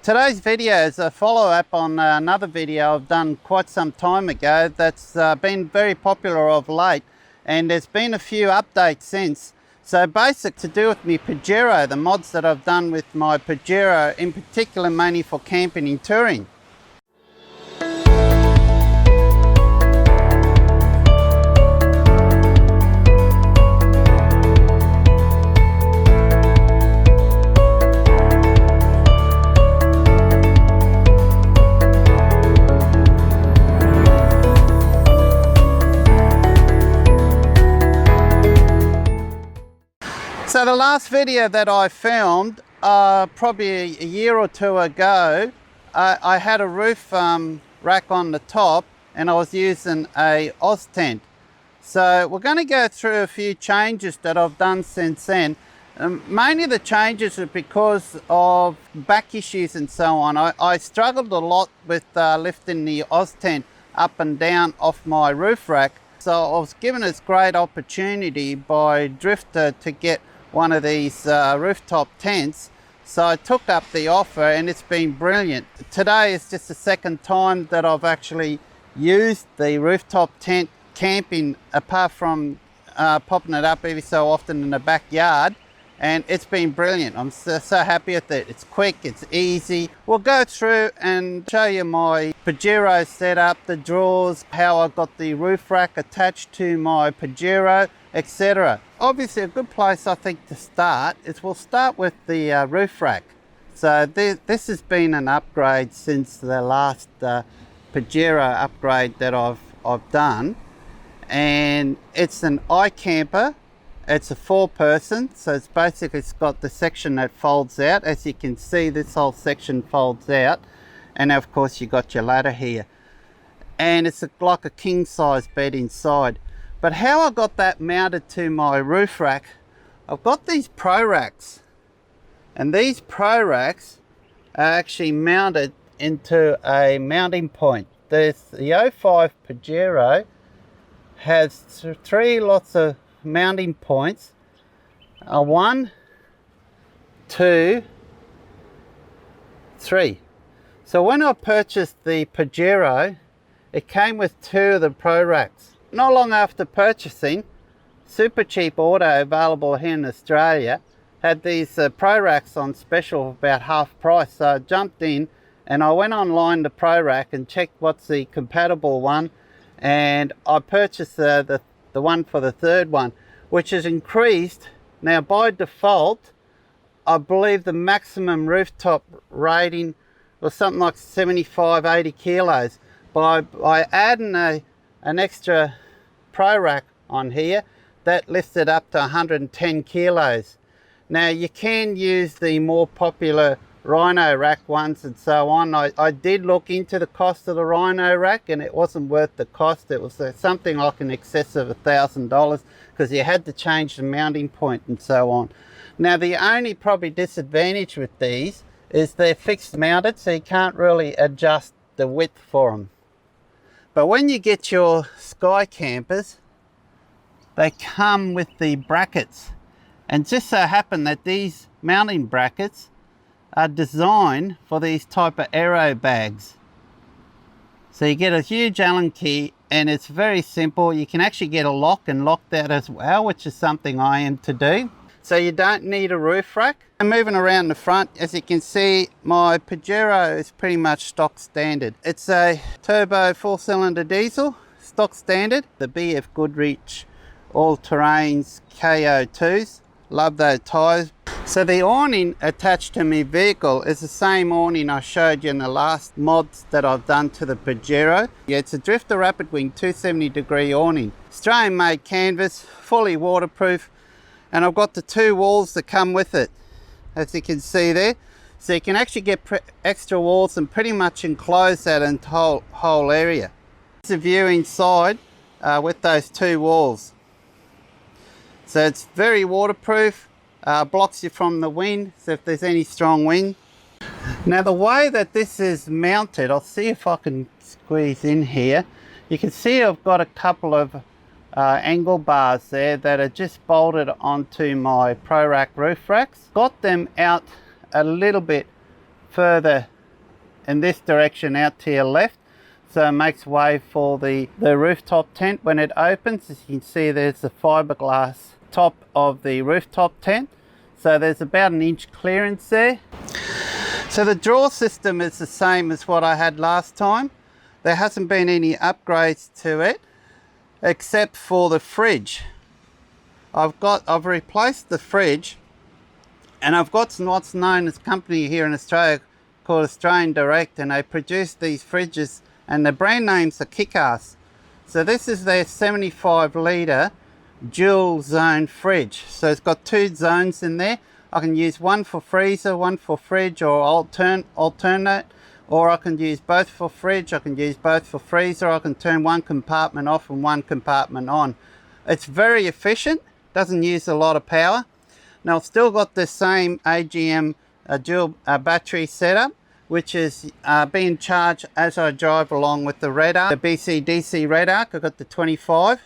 Today's video is a follow-up on another video I've done quite some time ago that's been very popular of late, and there's been a few updates since. So basic to do with my Pajero, the mods that I've done with my Pajero, in particular mainly for camping and touring. So the last video that I filmed, probably a year or two ago, I had a roof rack on the top and I was using a Oz tent. So we're going to go through a few changes that I've done since then. Mainly the changes are because of back issues and so on. I struggled a lot with lifting the Oz tent up and down off my roof rack. So I was given this great opportunity by Drifta to get one of these rooftop tents, so I took up the offer and it's been brilliant. Today is just the second time that I've actually used the rooftop tent camping, apart from popping it up every so often in the backyard, and it's been brilliant. I'm so happy with it. It's quick, it's easy. We'll go through and show you my Pajero setup, the drawers, how I got the roof rack attached to my Pajero, etc. Obviously a good place I think to start is we'll start with the roof rack. So this has been an upgrade since the last Pajero upgrade that I've done, and it's an iKamper. It's a 4-person, so it's basically, it's got the section that folds out. As you can see, this whole section folds out, and of course you got your ladder here, and it's like a king size bed inside. But how I got that mounted to my roof rack, I've got these Pro Racks, and these Pro Racks are actually mounted into a mounting point. The 05 Pajero has 3 lots of mounting points, 1, 2, 3. So when I purchased the Pajero, it came with 2 of the Pro Racks. Not long after purchasing, Super Cheap Auto, available here in Australia, had these Pro Racks on special about half price. So I jumped in and I went online to Pro Rack and checked what's the compatible one, and I purchased the one for the third one, which is increased. Now by default, I believe the maximum rooftop rating was something like 75-80 kilos. By adding an extra Pro Rack on here, that lifts it up to 110 kilos. Now you can use the more popular Rhino rack ones and so on. I did look into the cost of the Rhino rack and it wasn't worth the cost. It was something like in excess of $1,000, because you had to change the mounting point and so on. Now the only probably disadvantage with these is they're fixed mounted, so you can't really adjust the width for them. But when you get your Sky Campers, they come with the brackets, and just so happen that these mounting brackets are designed for these type of aero bags. So you get a huge Allen key, and it's very simple. You can actually get a lock and lock that as well, which is something I am to do. So you don't need a roof rack. And moving around the front, as you can see, my Pajero is pretty much stock standard. It's a turbo 4-cylinder diesel, stock standard. The BF Goodrich all-terrains KO2s. Love those tyres. So the awning attached to my vehicle is the same awning I showed you in the last mods that I've done to the Pajero. Yeah, it's a Drifta Rapid Wing 270-degree awning. Australian made canvas, fully waterproof, and I've got the 2 walls that come with it, as you can see there. So you can actually get extra walls and pretty much enclose that whole area. It's a view inside with those 2 walls. So it's very waterproof. Blocks you from the wind, so if there's any strong wind. Now the way that this is mounted, I'll see if I can squeeze in here. You can see I've got a couple of angle bars there that are just bolted onto my Pro Rack roof racks. Got them out a little bit further in this direction out to your left. So it makes way for the rooftop tent when it opens. As you can see, there's the fiberglass top of the rooftop tent. So there's about an inch clearance there. So the drawer system is the same as what I had last time. There hasn't been any upgrades to it except for the fridge. I've replaced the fridge, and I've got what's known as a company here in Australia called Australian Direct, and they produce these fridges, and the brand names are kick-ass. So this is their 75 litre dual zone fridge. So it's got 2 zones in there. I can use one for freezer, one for fridge, or alternate, or I can use both for fridge, I can use both for freezer, I can turn one compartment off and one compartment on. It's very efficient, doesn't use a lot of power. Now I've still got the same AGM dual battery setup, which is being charged as I drive along with the Red Arc, the BC-DC Red Arc. I've got the 25,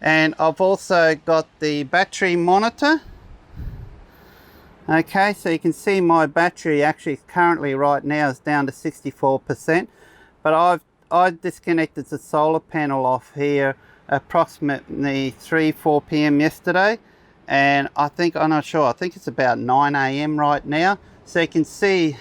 and I've also got the battery monitor. Okay, so you can see my battery actually currently right now is down to 64%, but I've disconnected the solar panel off here approximately 3-4 p.m. yesterday, and I'm not sure, I think it's about 9 a.m. right now. So you can see,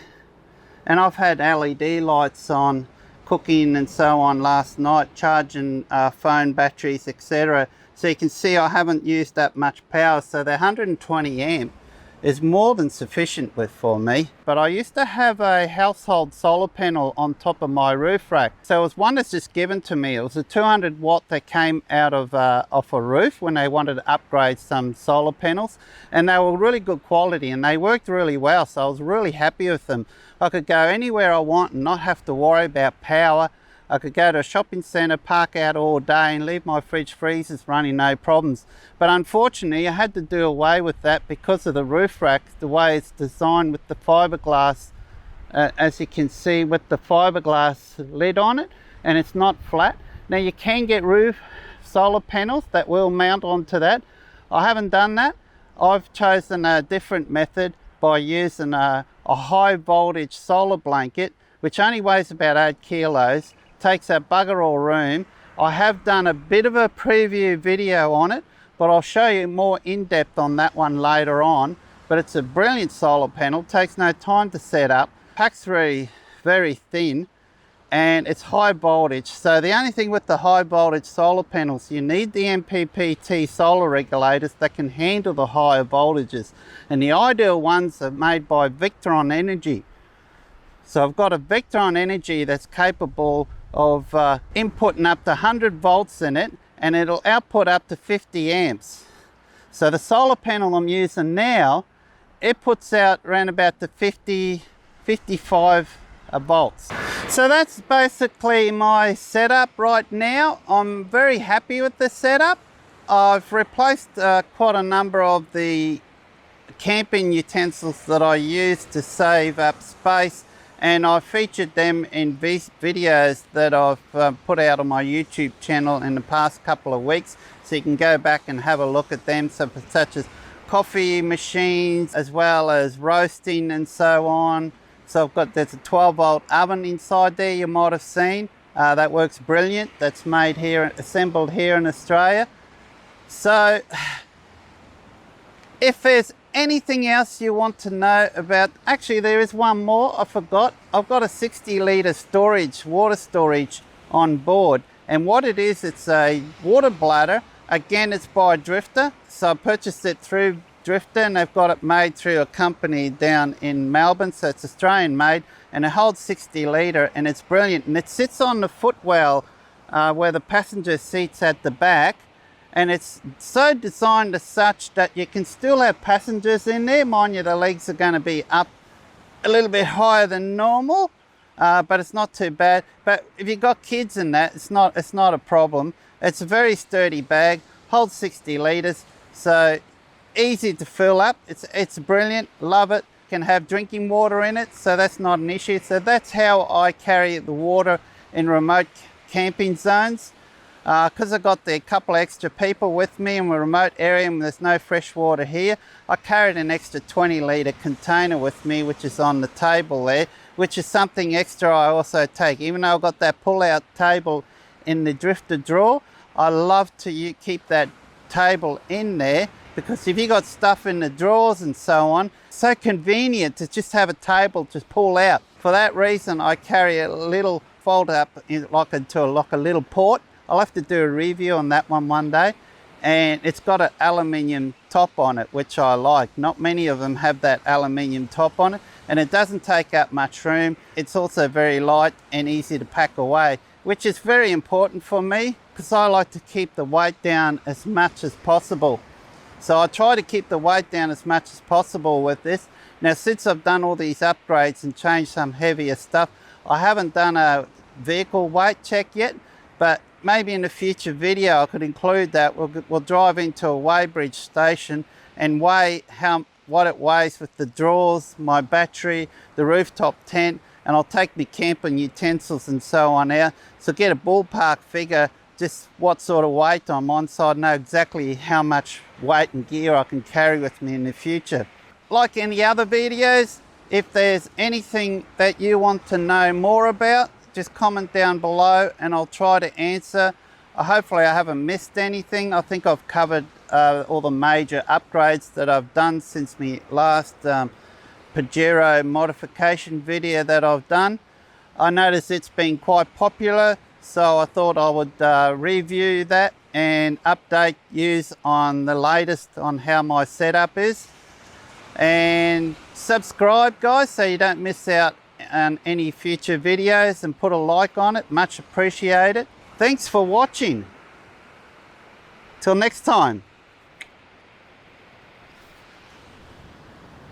and I've had LED lights on, cooking and so on last night, charging phone batteries, etc. So you can see I haven't used that much power, so the 120 amp is more than sufficient for me. But I used to have a household solar panel on top of my roof rack. So it was one that's just given to me. It was a 200 watt that came out of off a roof when they wanted to upgrade some solar panels, and they were really good quality and they worked really well. So I was really happy with them. I could go anywhere I want and not have to worry about power. I could go to a shopping centre, park out all day and leave my fridge freezers running, no problems. But unfortunately I had to do away with that because of the roof rack, the way it's designed with the fiberglass, as you can see, with the fiberglass lid on it, and it's not flat. Now you can get roof solar panels that will mount onto that. I haven't done that. I've chosen a different method by using a high voltage solar blanket, which only weighs about 8 kilos. Takes a bugger all room. I have done a bit of a preview video on it, but I'll show you more in depth on that one later on. But it's a brilliant solar panel, takes no time to set up, packs very thin, and it's high voltage. So the only thing with the high voltage solar panels, you need the MPPT solar regulators that can handle the higher voltages, and the ideal ones are made by Victron Energy. So I've got a Victron Energy that's capable of inputting up to 100 volts in it, and it'll output up to 50 amps. So the solar panel I'm using now, it puts out around about the 55 volts. So that's basically my setup right now. I'm very happy with the setup. I've replaced quite a number of the camping utensils that I use to save up space, and I've featured them in videos that I've put out on my YouTube channel in the past couple of weeks, so you can go back and have a look at them, such as coffee machines as well as roasting and so on. So there's a 12 volt oven inside there, you might have seen. That works brilliant. That's made here, assembled here in Australia. So if there's anything else you want to know about, actually there is one more I forgot. I've got a 60 litre water storage on board, and what it is, it's a water bladder. Again, it's by Drifta, so I purchased it through Drifta, and they've got it made through a company down in Melbourne, so it's Australian made, and it holds 60 litre, and it's brilliant. And it sits on the footwell where the passenger seat's at the back, and it's so designed as such that you can still have passengers in there. Mind you, the legs are going to be up a little bit higher than normal, but it's not too bad. But if you've got kids in that, it's not a problem. It's a very sturdy bag, holds 60 litres, so easy to fill up. It's brilliant, love it. Can have drinking water in it, so that's not an issue. So that's how I carry the water in remote camping zones. because I got a couple extra people with me in a remote area and there's no fresh water here, I carried an extra 20 litre container with me, which is on the table there, which is something extra I also take. Even though I've got that pull-out table in the Drifta drawer, I love to keep that table in there, because if you got stuff in the drawers and so on, it's so convenient to just have a table to pull out. For that reason, I carry a little fold up like a little port. I'll have to do a review on that one day. And it's got an aluminium top on it, which I like. Not many of them have that aluminium top on it, and it doesn't take up much room. It's also very light and easy to pack away, which is very important for me because I like to keep the weight down as much as possible. So I try to keep the weight down as much as possible with this. Now, since I've done all these upgrades and changed some heavier stuff, I haven't done a vehicle weight check yet, but maybe in a future video I could include that. We'll drive into a weighbridge station and weigh what it weighs with the drawers, my battery, the rooftop tent, and I'll take my camping utensils and so on out. So get a ballpark figure, just what sort of weight I'm on, so I know exactly how much weight and gear I can carry with me in the future. Like any other videos, if there's anything that you want to know more about, just comment down below and I'll try to answer. Hopefully I haven't missed anything. I think I've covered all the major upgrades that I've done since my last Pajero modification video that I've done. I noticed it's been quite popular, so I thought I would review that and update you on the latest on how my setup is. And subscribe, guys, so you don't miss out on any future videos, and put a like on it. Much appreciated. Thanks for watching. Till next time.